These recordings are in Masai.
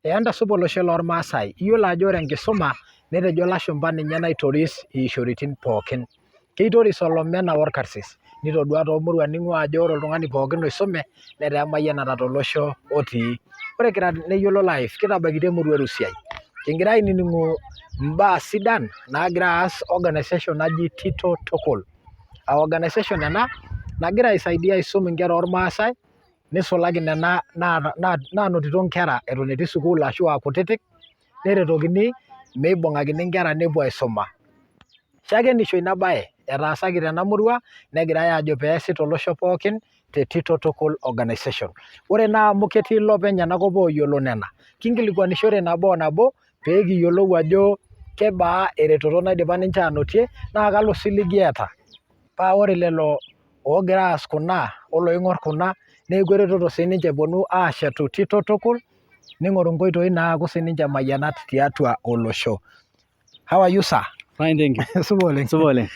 Entasupa olosho lormaasai, iyiolo ajo ore enkisuma netejo lashumpa ninye naitoris iishoritin pookin. Keitoris olomena orkarsis, nitodua toomuruan ning'ua ajo ore oltung'ani pookin oisume netaa emayianata tolosho otii. Ore kira neyiolo live kitabaikitia emurua erusiai, kigira ainining'u imbaa sidan naagira aas organization naji Tito Tukul. Organization ena nagira aisaidia aisum inkera ormaasai nisulaki nena naanotito nkera eton etii sukuul ashu aa kutitik neretokini meibung'akini nkera nepuo aisuma. Shakenisho ina baye etaasaki tena murua negirai aajo peesi tolosho pookin te Tito Tukul Organization. Ore naa amu ketii ilopeny enakop ooyiolo nena, kinkilikuanishore nabo o nabo pee kiyiolou ajo kebaa eretoto naidipa ninche aanotie naa kalo osiligi eeta. Paa ore lelo oogira aas kuna oloing'orr kuna neeku eretoto siininche epwonu aashetu Tito Tukul ning'oru nkoitoi naaku siininche mayianat tiatua olosho. How are you sir? Fine, thank you. Supa oleng. Supa oleng.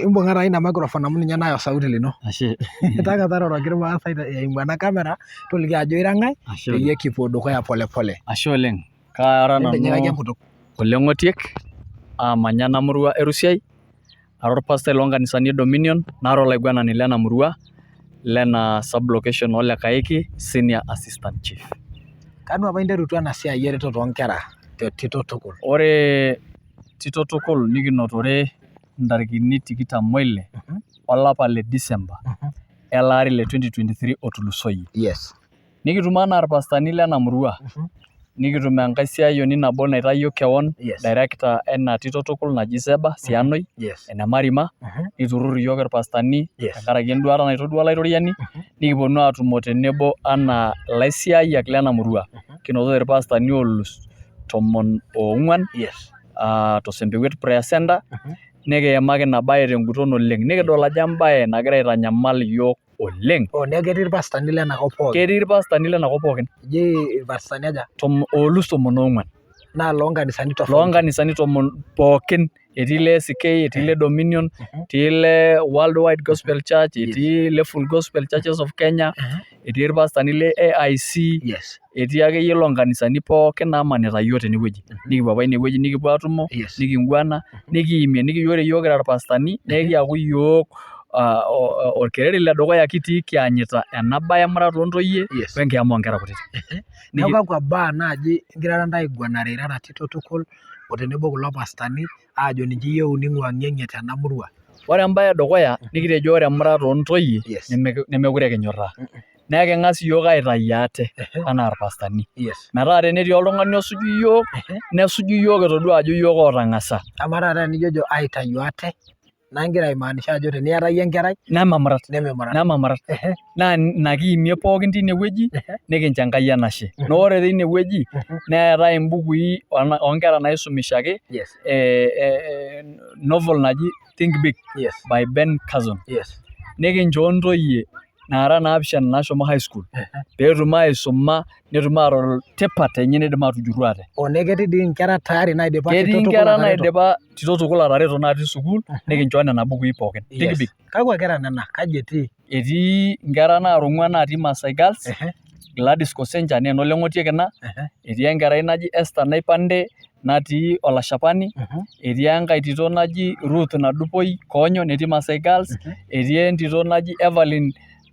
Imbung'a taa ina microphone amu ninye nayo sauti lino. Ashe. Taka taroroki irmaasai eimu ena kamera toliki ajo ira ng'ae peyie kipuo dukuya pole pole. Ashe oleng. Kara nanu Oleng Otiek amanya ena murua erusiai, ara orpastai loonkanisani e Dominion, nara olaiguanani lena murua lena sub location ole Kaiki, senior assistant chief. Kanu apa interutua ena siai eretoto oonkera te Tito Tukul? Ore Tito Tukul nikinotore ntarikini 26 olapa le December ele ari le 2023 otulusoyie. Yes. Nikitum anaa irpastani lena murua. Nikitum enkae siayioni nabo naitayio kewon director ena Tito Tukul naji Seba Sianoi ene Marima, niturrur iyiok irpastani tenkaraki enduata naitodua laitoriani, nikipwonu aatumo tenebo anaa ilaisiayiak lena murua. Kinoto irpastani oolus 14 tosempewet prayer center, nikiimaki ina baye tenguton oleng. Nikidol ajo embaye nagira aitanyamal iyiok oleng. Neeku ketii irpastani lenakop pookin? Ketii irpastani lenakop pookin. Eji irpastani aja? Oolus 14. Naa loonkanisani tofauti? Loonkanisani 10 pookin. Etii ile ACK, etii ile Dominion, etii ile Worldwide Gospel Church, etii ile Full Gospel Churches of Kenya, etii irpastani le AIC, etii akeyie loonkanisani pookin naamanita iyiok tenewueji. Nikipuo apa inewueji nikipuo aatumo, niking'uana, nikiimie nikijo ore iyiok kira irpastani nekiaku iyiok orkereri ledukuya kitii kianyita ena baye emurata oontoyie wenkiama oonkera kutitik. Neeku kakwa baa naaji ingirara ntae aiguanare irara Tito Tukul o tenebo kulo pastani aajo ninche iyieuni ng'uang'ie tena murua? Ore embaye edukuya nikitejo ore emurata oontoyie nemekure kinyorraa. Neking'as iyiok aitayu ate anaa irpastani. Metaa tenetii oltung'ani osuju iyiok, nesuju iyiok etodua ajo iyiok ootang'asa. Amaa taata tenijojo aitayu ate naa igira aimaanisha ajo teniata iyie enkerai nemamurat. Naa ina kiimie pookin tinewueji nikincho Enkai enashe. Naa ore tinewueji neetai imbukui oonkera naisumishaki novel naji Think Big by Ben Carson. Nikincho ntoyie naara 7 nashomo high school peetum aisuma netum aatodol tipat enye nidim aatujurru ate. Neeku ketii dii nkera tayari naidipa Tito Tukul atareto? Ketii nkera naidipa Tito Tukul atareto natii sukuul nikincho nena bukui pookin. Think Big. Kakwa kera nena? Kaji etii? Etii nkera naara 4 natii Masai Girls, Gladys Kosenja naa enole Ng'otiek ina, etii enkerai naji Esther Naipande natii Olashapani, etii enkae tito naji Ruth Nadupoi Koonyo netii Masai Girls, etii entito naji Evelyn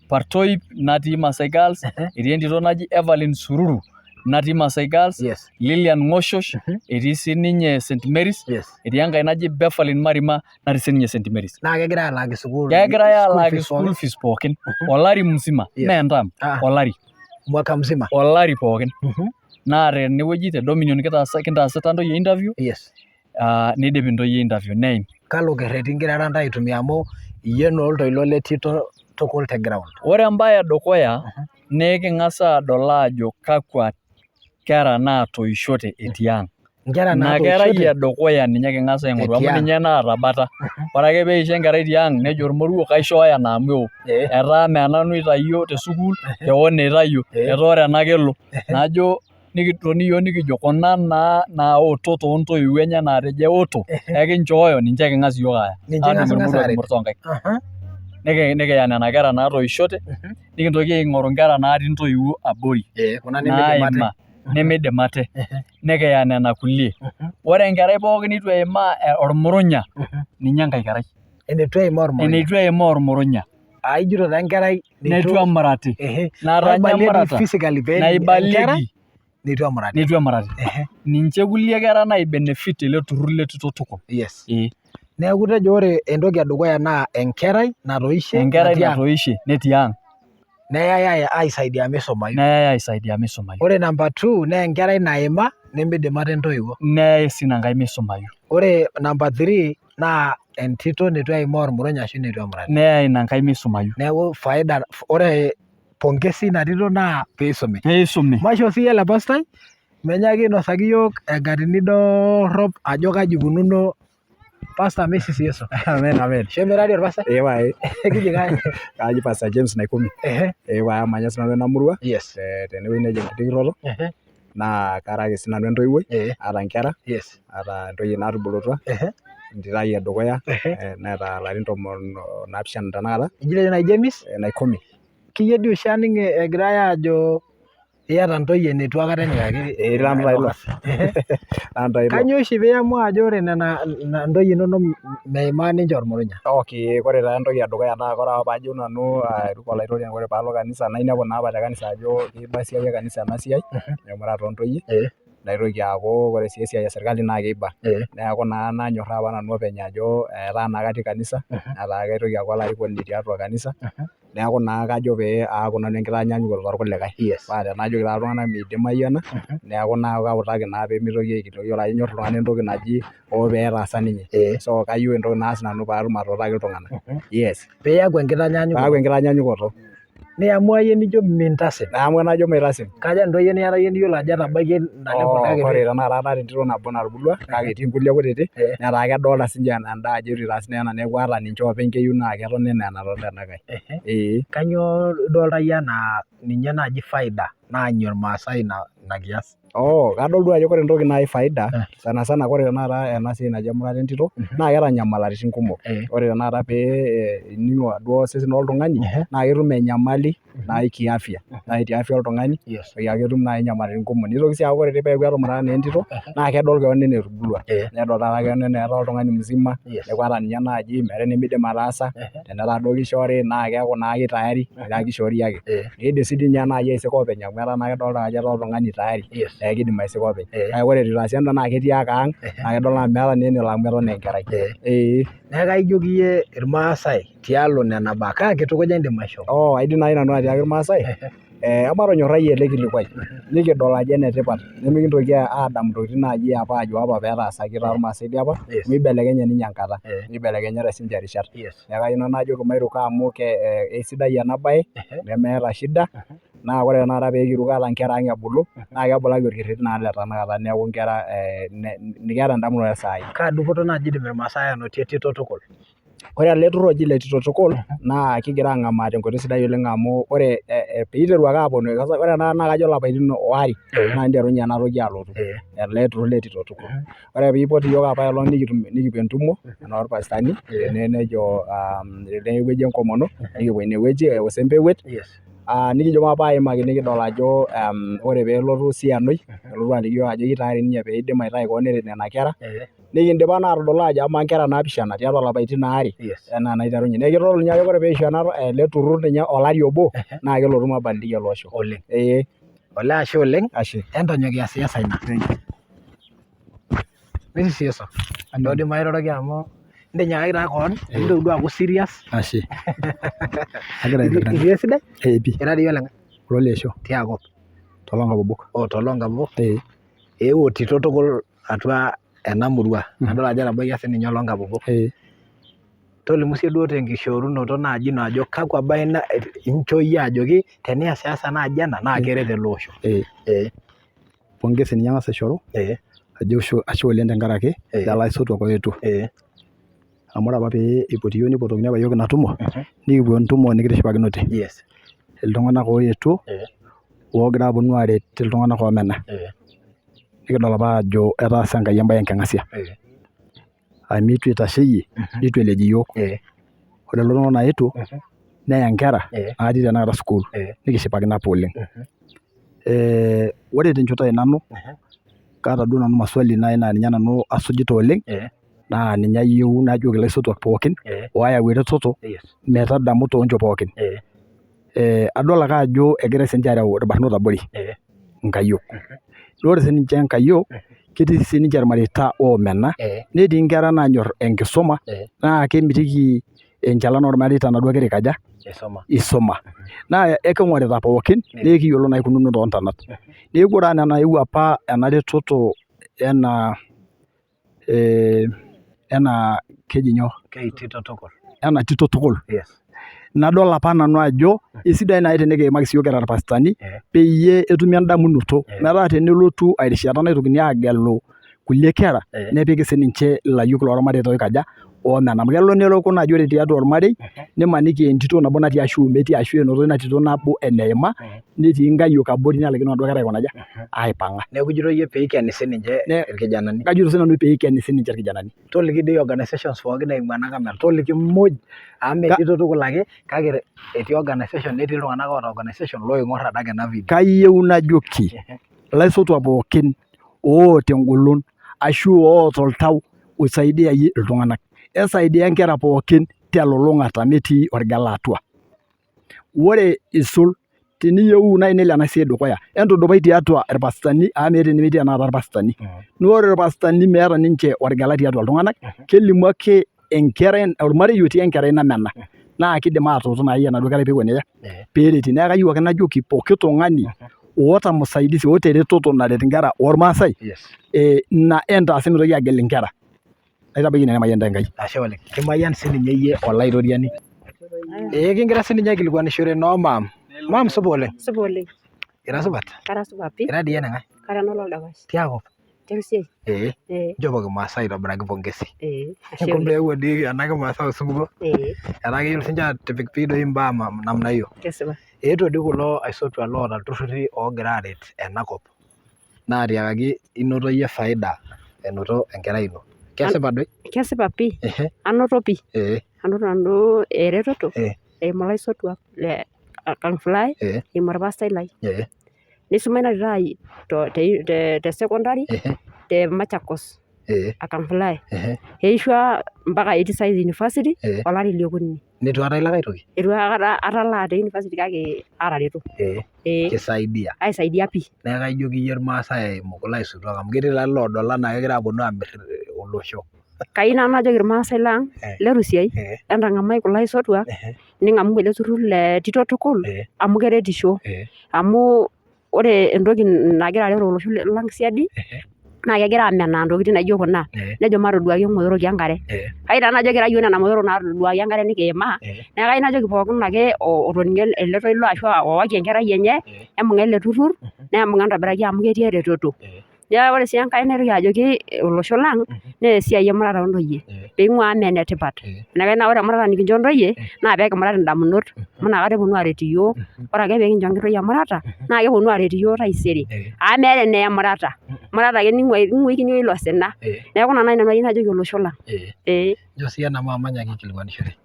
Partoip natii Masai Girls, etii entito naji Evelyn Sururu natii Masai Girls, Lilian Ng'oshosh etii sininye St Mary's, etii enkae naji Befalin Marima natii sininye St Mary's. Naa kegirai alaaki sukuul? Kegirai alaaki school fees pookin olari mzima, mee entam, olari. Mwaka mzima? Olari pookin. Naa tenewueji te Dominion kintaasita ntoyie interview, nidip intoyie interview neim. Kalo kerreti ingirara ntae aitumia amu iyie naa oltoilo le Tito Tukul te ground? Ore embaye edukuya neking'as aadol aajo kakwa kera naatoishote etii ang'. Nkera naatoishote? Ina kerai edukuya ninye king'as aing'oru amu ninye naata bata. Ore ake peisho enkerai tiang' nejo ormoruo kaishooyo ena amu eo. Etaa mee nanu itayio te sukuul, kewon eitayio. Etaa ore ena kelo. Najo nikitoni iyiok nikijo kuna naoto toontoiwuo enye naatejo eoto ekinchooyo ninche king'as iyiok aaya. Ninche king'as aaret. Nikiya nena kera naatoishote, nikintoki aing'oru nkera natii ntoiwuo abori. Kuna nemidim ate. nemidim ate nekeya nena kulie. Ore enkerai pookin nitu eimaa ormurunya ninye enkae kerai. Eneitu eimaa ormurunya. Ijito taa enkerai neitu emurati. Natanya emurata naibalieki neitu emurati. Ninche kulie kera naibenefit ele turrur le Tito Tukul. Yes. Neeku tejo ore entoki edukuya naa enkerai natoishe netii ang'. Neyai aisaidia misumayu. Ore number 2 naa enkerai naima nemidim ate ntoiwuo. Neyai sii inankae misumayu. Ore number 3 naa entito neitu eimaa ormurunya ashu neitu emurati. Neyai inankae misumayu. Neeku faida ore pongezi ina tito naa peisumi. Maisho siyie ele pastai menyaaki ainosaki yiok enkatini dorrop ajo kaji ikununo Pastor Mrs. Yeso. Amen. Shemiradi orpastai? Ewae. Kiji kai? Kaji Pastor James Naikumi. Ewae amanya sinanu ena murua. Yes. Tenewueji neji Enkitikiroto. Naa karaki sinanu entoiwuoi. Ata nkera. Yes. Ata ntoyie naatubulutua. Entito ai edukuya. Neeta ilarin 17 tenakata. Ijito nai James? Naikumi. Kiyie dii oshi aning egirai aajo iyata ntoyie neitu aikata enyikaki. Kanyoo oshi piamua ajo ore nena ntoyie inonok meimaa ninche ormurunya? Okay, ore taa entoki edukuya naa ore apa paajo nanu aituku olaitoriani ore paalo kanisa nainepu naa apa te kanisa ajo kiba esiai e kanisa ena siai emurata oontoyie. Naitoki aaku ore sii esiai e serkali naa keiba. Neeku naa nanyorraa apa nanu openy ajo etaa naa katii kanisa netaa kaitoki aaku olarikoni tiatua kanisa. Neeku naa kajo pee aaku nanu enkitanyanyukoto torkulikae. Paa tenajoki taa iltung'anak meidimayu ena neeku naa kautaki naa peemitoki aikilikuan. Yiolo ake enyorr oltung'ani entoki naji peetaasa ninye. So kayieu entoki naas nanu paatum atuutaki iltung'anak. Yes. Piaku enkitanyanyukoto. Niamua iyie nijo mintasim. Naamua najo maitasim. Kaja ntoyie niata iyie niyiolo ajo etabaikia ina level kake ore tenakata naata entito nabo natubulua kake etii nkulie kutitik netaa kedolta siinche endaa ajo eitu itaas naa ena neeku ata ninche oopeny keyieu naa keton enaa enatonita enakae. Kanyoo idolta iyie enaa ninye naaji faida naanyie irmaasai ina kias? Kadol duo ajo ore entoki nai faida sana ore tenakata ena siai naji emurata entito naa keeta nyamalaritin kumok. Ore tenakata pee ining' duo osesen loltung'ani naa ketum enyamali nai kiafya. Nai tiafya oltung'ani ketum nai nyamalitin kumok. Nitoki sii aaku ore peeku etumurataki naa entito naa kedol keon enaa etubulua. Nedol taata keon enaa etaa oltung'ani mzima. Neeku ata ninye naaji meeta enemidim ataasa. Tenetaa duo kishori naa keeku naa kitayari metaa kishori ake. Niidim sii dii ninye naaji aisika openy amu etaa naa kedolta ajo etaa oltung'ani tayari. Kiidim aisika openy. Kake ore eitu itaasi enda naa ketii ake ang' naa kedol anaa meeta naa enelo amu eton aa enkerai. Neeku aijoki iyie irmaasai tialo nena baa kaa kitukuja indim aishoo? Aidim naai nanu atiaki irmaasai ematonyorrai ele kilikuai nikidol ajo enetipat nemikintoki aadamu ntokitin naaji apa ajo apa peetaasaki tormaasai liapa mibelekenye ninye enkata nibelekenyate siinche irishat. Neeku ayieu nanu najoki mairuko amu eisidai ena baye nemeeta shida naa ore tenakata peekiruko ata nkera ang' ebulu naa kebulaki orkerreti naa le tanakata neeku nkera keeta endamunoto esaai. Kaa dupoto naaji idim irmaasai aanotie Tito Tukul? Ore ele turrur oji le Tito Tukul naa kigira aang'amaa tenkoitoi sidai oleng amu ore piiteru ake aaponu ore tenakata naa kajo ilapaitin waare naa niterunye ena toki alotu ele turrur le Tito Tukul. Ore piipot iyiook apaelong nikipuo entumo enaa orpastani tene nejo tenewueji enkomono nikipuo inewueji osempewet. Nikijo maapa aimaki nikidol ajo ore peelotu sianoi nelotu aliki iyiok ajo kitayari ninye peidim aitayu keon neret nena kera. Nikindipa naa atodol ajo amaa nkera naapishana tiatua lapaitin aare enaa enaiterunye. Neeku kitodolu ninye ajo ore peishu ele turrur ninye olari obo naa kelotu mabadiliko ele osho. Olee ashe oleng. Entonyok kiasiasa ina. Mrs. Yeso. Ntodim airoroki amu ntinyikaki taa keon mintoki duo aaku serious. Ashe. Agira aitereu. Itii esidai? Pii. Ira dii oleng'? Ololesho. Tiakop? Tolonkabobok. Tolonkabobok? Eewuo Tito Tukul atua ena murua. Adol ajo etabaikia sininye olonkabobok. Tolimu sii duo tenkishorunoto naaji ino ajo kakwa bae inchoo iyie ajoki tenias siasa naaji ena naa keret ele osho. Pongezi ninye ang'as aishoru ajo ashe oleng tenkaraki lelo aisotuak oetuo. Amu ore apa pee ipoti iyiok nipotokini apa iyiok ina tumo nikipuo entumo nikitishipakinote. Iltung'anak oetuo oogira aaponu aaret iltung'anak oomena. Nikidol apa ajo etaasa Enkai embaye enking'asia. Amu itu itasheyie nitu elej iyiok. Ore lelo tung'anak naetuo neya nkera natii tenakata sukuul nikishipakino apa oleng. Ore tenchoto ai nanu kaata duo nanu maswali nai naa ninye nanu asujita oleng naa ninye ayieu najoki ilaisotuak pookin oyau eretoto metadamu toonchot pookin. Adol ake ajo egira sininche areu irbarnot abori inkayiok. Ore sininche nkayiok ketii sininche irmareita oomena netii nkera naanyor enkisuma naa kemitiki enchalan ormareita naduo kera ikaja isuma. Naa eking'orita pookin naa ekiyiolo naikununo toontonat. Neeku ore enaa enaewuo apa ena retoto ena keji nyoo? Ena Tito Tukul. Nadol apa nanu ajo esidai nai tenikiimaki siyiok kira irpasitani peyie etumi endamunoto metaa tenelotu erishata naitokini aagelu kulie kera nepiki sininche ilayiok lormareita oikaja oomena. Amu kelo neloku naaji ore tiatua ormarei nimaniki entito nabo natii ashu metii ashu enoto ina tito nabo eneima netii nkayiok abori nelaikino naduo kera aikuna aja aipang'a. Neeku ijito iyie peikeni sininche irkijanani. Kajito sinanu peikeni sininche irkijanani. Toliki doi organizations pookin eimu ena kamera. Toliki muj amu mee Tito Tukul ake kake etii organization netii iltung'anak oota organization loing'orr adake ena video. Kayieu najoki ilaisotuak pookin oota engolon ashu oota oltau oisaidiayie iltung'anak. Esaidia nkera pookin telulung'ata metii orgela atua. Ore isul teniyieu nai nelo ena siai dukuya entudupai tiatua irpasitani amu meeta enemetii tenakata irpasitani. Naa ore irpasitani meeta ninche orgela tiatua iltung'anak kelimu ake enkerai ormarei otii enkerai namena naa kidim atuutu naai enaduo kerai peiko nejia peereti. Neeku kayieu ake najoki pooki tung'ani oota musaidisi oota eretoto naret inkera ormaasai ina entaas mitoki agel inkera. Naitabaiki ina nemayian Enkai. Ashe oleng. Kimayian sininye iyie olaitoriani. Kingira sininye aikilikwanishore noo maam. Maam supa oleng. Supa oleng. Ira supat? Kara supat pii. Ira dii eneng'ae? Kara nololdapash. Tiakop? Terusiai. Nchopoki Maasai aitobiraki pongezi. Ashe oleng. Kumbe eewuo dii ena kimaasai osupuko. Etaa keyiolo sinche aatipik pii doi imbaa namna hiyo. Kesipa. Eetuo dii kulo aisotuak loota ilturrurri oogira aaret enakop naatiakaki inoto iyie faida enoto enkerai ino. Kesipa doi? Kesipa pii. Anoto pii. Anoto nanu eretoto eimu ilaisotuak le Kang'fly eimu orpastai lai. Nisuma ina tito ai te secondary te Machakos Kang'fly. Eishua mpaka etii saizi university olari liokuni. Nitu aikata ilak aitoki? Eitu aikata atalaa te university kake atareto. Kisaidia. Aisaidia pii. Neeku kaijoki iyie irmaasai eimu kulo aisotuak amu ketii lelo oodol enaa kegira aaponu aamirr olosho. Kayieu nanu najoki irmaasai lang lerusiai entang'amai kulo aisotuak ning'amu ele turrur le Tito Tukul amu keretisho. Amu ore entoki nagira aret olosho lang siadi naa kegira amenaa ntokitin naijo kuna. Nejo matoduaki imotorok enkare. Kayieu nanu najo kira yiok nena motorok naatoduaki enkare nikiimaa. Neeku kayieu najoki pookin ake otoning'o ele toilo ashu oowaki enkerai enye embung'a ele turrur nembung'a ntobiraki amu ketii eretoto. Neeku ore sii enkae naitoki ajoki olosho lang naa esiai emurata oontoyie peing'uaa amu enetipat. Enaikash naa ore emurata nikincho ntoyie naa peekimurat indamunot amu inakata epwonu aaret iyiok. Ore ake peekincho nkitoi emurata naa kepwonu aaret iyiok taisere. Amu meeta eneemurata. Murata ake ning'uikini oilo sina. Neeku ina naai nanu ayieu najoki olosho lang. Njo sii ena maam mainyaki aikilikwanishore.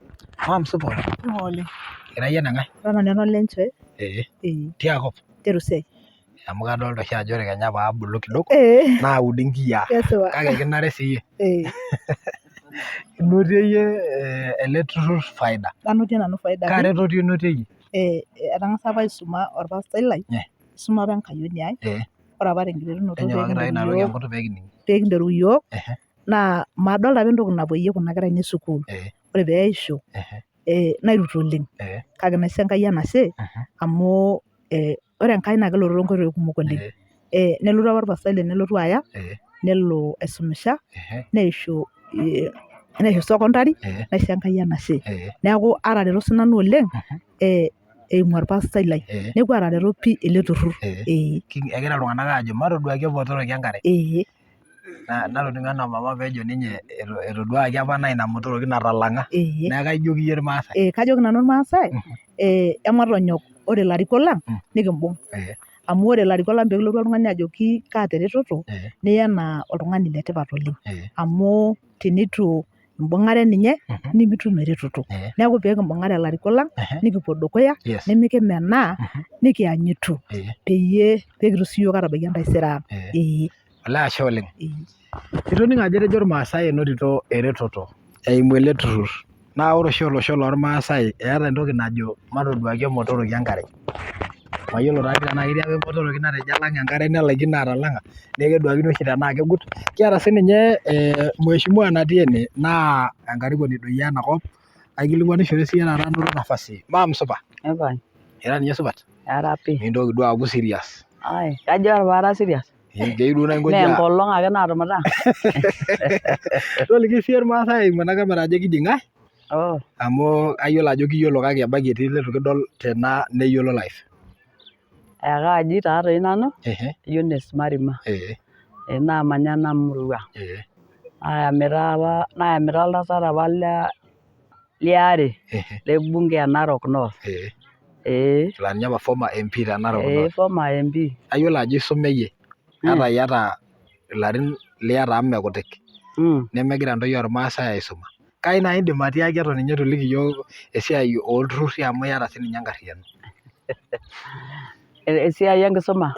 Maam supa oleng. Supa oleng. Ira iyie eneng'ae? Ore nanu enolenchoi. Tiakop? Terusiai. Amu kadolta oshi ajo ore kenya paabulu kidogo naud inkiyiaa. Kake kinare siiyie. Inotie iyie ele turrur faida. Anotie nanu faida. Kaa retoto inotie iyie? Etang'asa apa aisuma orpastai lai. Isuma apa enkayioni ai. Ore apa tenkiterunoto peekinteru iyiok naa madolta apa entoki napuoyie kuna kera ainei sukuul. Ore peeishu nairut oleng. Kake naisho Enkai enashe amu ore Enkai naa kelotu toonkoitoi kumok oleng. Nelotu apa orpastai lai nelotu aya nelo aisumisha neishu secondary naisho Enkai enashe. Neeku atareto sinanu oleng eimu orpastai lai. Neeku atareto pii ele turrur. Egira iltung'anak aajo matoduaki imotorok enkare. Natoning'o ena mama peejo ninye etoduaki apa naa ina motoroki natalang'a. Neeku kaijoki iyie irmaasai. Kajoki nanu irmaasai ematonyok ore ilarikok lang nikimbung'. Amu ore ilarikok lang peekilotu oltung'ani ajoki kaata eretoto niya enaa oltung'ani letipat oleng. Amu tenitu imbung'are ninye nimitum eretoto. Neeku pee kimbung'are ilarikok lang nikipuo dukuya nemikimenaa nikianyitu pee kitum siyiok atabaiki entaisere ang'. Olee ashe oleng. Itoningo ajo etejo irmaasai enotito eretoto eimu ele turrur. Naa ore oshi olosho lormaasai eeta entoki najo matoduaki emotoroki enkare. Mayiolo taa tenaa ketii apa emotoroki natejo alang enkare nelaikino atalang'a neeku keduakini oshi tenaa kegut. Kiata sininye mheshimiwa natii ene naa enkarikoni doi enakop aikilikuanishore siyie taata anoto nafasi. Maam supa? Ira ninye supat? Ara pii. Mintoki duo aaku serious. Kajo paara serious? Keyieu duo naingojea. Mee enkolong ake naatumuta. Toliki siyie irmaasai eimu ena kamera ajo kiji ng'ae? Amu ayiolo ajo kiyiolo kake ebaiki etii litu kidol tena neyiolo live. Kaaji taa toi nanu Eunice Marima. Naamanya ena murua. Nayamita oltasat apa liare le bunge e Narok North. Laa ninye apa former MP te Narok North. Former MP. Ayiolo ajo isume iyie. Ata iyata ilarin liata amu mekutik. Nemegira ntoyie ormaasai aisuma. Kai naa indim atiaki eton ninye eitu iliki iyiok esiai olturrurri amu iyata sininye enkarriyiano. Esiai enkisuma?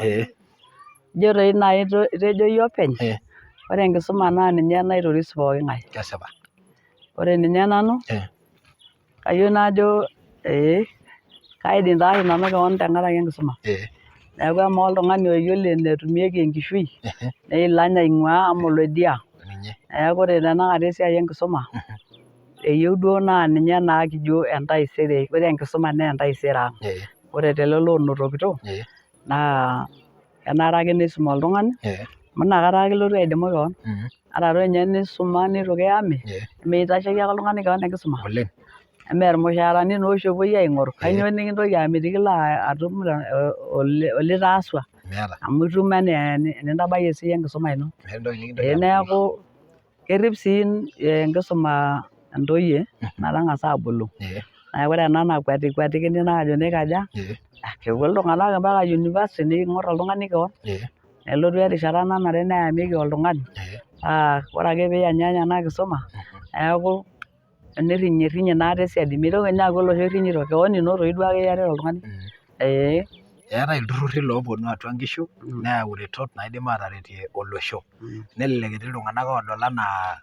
Ijo toi naaji itejo iyie openy. Ore enkisuma naa ninye naitoris pooking'ae. Kesipa. Ore ninye nanu kayieu najo kaidim taa nanu keon tenkaraki enkisuma. Neeku amaa oltung'ani oyiolo enetumieki enkishui neilany aing'uaa amu oloidia. Neeku ore tenakata esiai enkisuma eyieu duo naa ninye naa kijo entaisere. Ore enkisuma naa entaisere ang'. Ore telelo onotokito naa kenare ake nisum oltung'ani amu inakata ake ilotu aidimu keon. Ata toi ninye nisuma nitu kiyami miitasheki ake oltung'ani keon enkisuma. Emee irmushaarani naa oshi epuoi aing'oru. Kanyoo nikintoki amitiki ilo atum olitaaswa amu itum enaa enintabayie siiyie enkisuma ino. Neeku kerrip sii enkisuma intoyie metang'asa aabulu. Neeku ore ena nakwetikuetikini naajoni kaja kepuo iltung'anak mpaka university niing'orr oltung'ani keon. Nelotu erishata nanare neyamieki oltung'ani ore ake piiyanyanya ena kisuma neeku enirring'irring'ie naa tesiadi. Mitoki ninye aaku oloshi orring'ito keon ino toi duake iyarita oltung'ani. Eetae ilturrurri loopwonu atua nkishu neyau iretot naidim ataretie olosho. Nelelek etii iltung'anak oodol enaa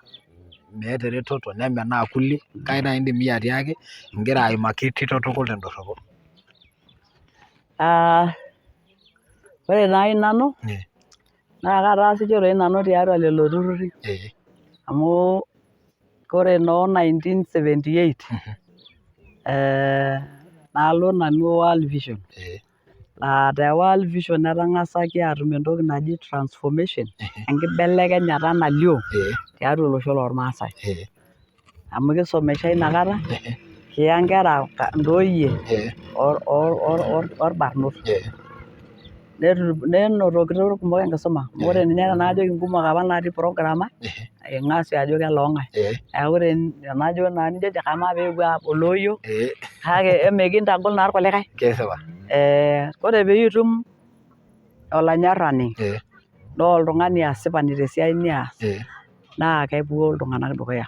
meeta eretoto nemenaa kulie kake naa indim iyie atiaki igira aimaki Tito Tukul tendorropo. Ore naai nanu naa kataasishe toi nanu tiatua lelo turrurri amu ore noo 1978 nalo nanu World Vision. Te World Vision netang'asaki aatum entoki naji transformation enkibelekenyata nalio tiatua olosho lormaasai. Amu kisomesha inakata kiya nkera ntoyie orbarnot. Nenotokito irkumok enkisuma. Amu ore ninye tenaajoki nkumok apa natii program ai ing'asi ajo keloong'ae. Neeku ore tenajo naa nijojo kamaa peepuo aboloo iyiok kake emekintagol naa irkulikae. Kesipa. Ore piitum olanyorrani naa oltung'ani asipani tesiai nias naa kepuo iltung'anak dukuya.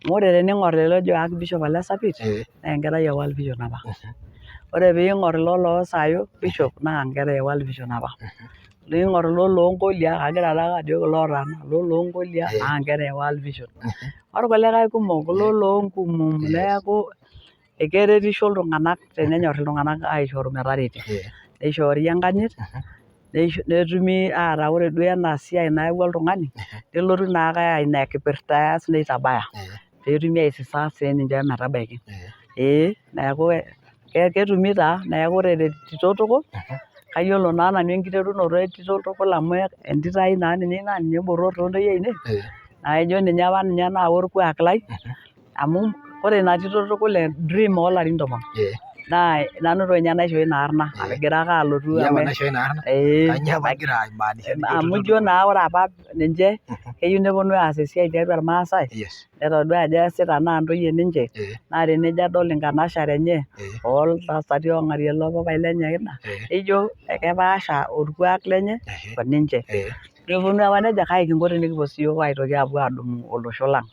Amu ore tening'orr lelo ojo Archbishop Ole Sapit naa enkerai e World Vision apa. Ore piing'orr ilo loosayo Bishop naa nkera e World Vision apa. Niing'orr ilo loonkolia kagira taake ajo lootaana ilo loonkolia naa nkera e World Vision. Orkulikae kumok ilo loonkumum neeku ekeretisho iltung'anak tenenyorr iltung'anak aishoru metareti. Neishoori enkanyit netumi ataa ore duo ena siai nayawua oltung'ani nelotu naake ina kipirta eas nitabaya peetumi aisisa siininche metabaiki. Neeku ketumi taa neeku ore te Tito Tukul kayiolo naa nanu enkiterunoto e Tito Tukul amu entito ai naa ninye ina ninye botorr toontoyie ainei naijo ninye apa ninye naawa orkuak lai amu ore ina Tito Tukul dream oolarin 10 naa nanu toi ninye naishoo ina arrna agira ake alotu amu ijo naa ore apa ninche keyieu nepwonu aas esiai tiatua irmaasai netodua ajo eesita naa ntoyie ninche naa tenijo adol inkanashara enye oltasati oong'arie ilo papai lenye kina ijo kepaasha orkuak lenye oninche. Nepwonu apa nejo kai kinko tenikipuo siiyiok aitoki aadumu olosho lang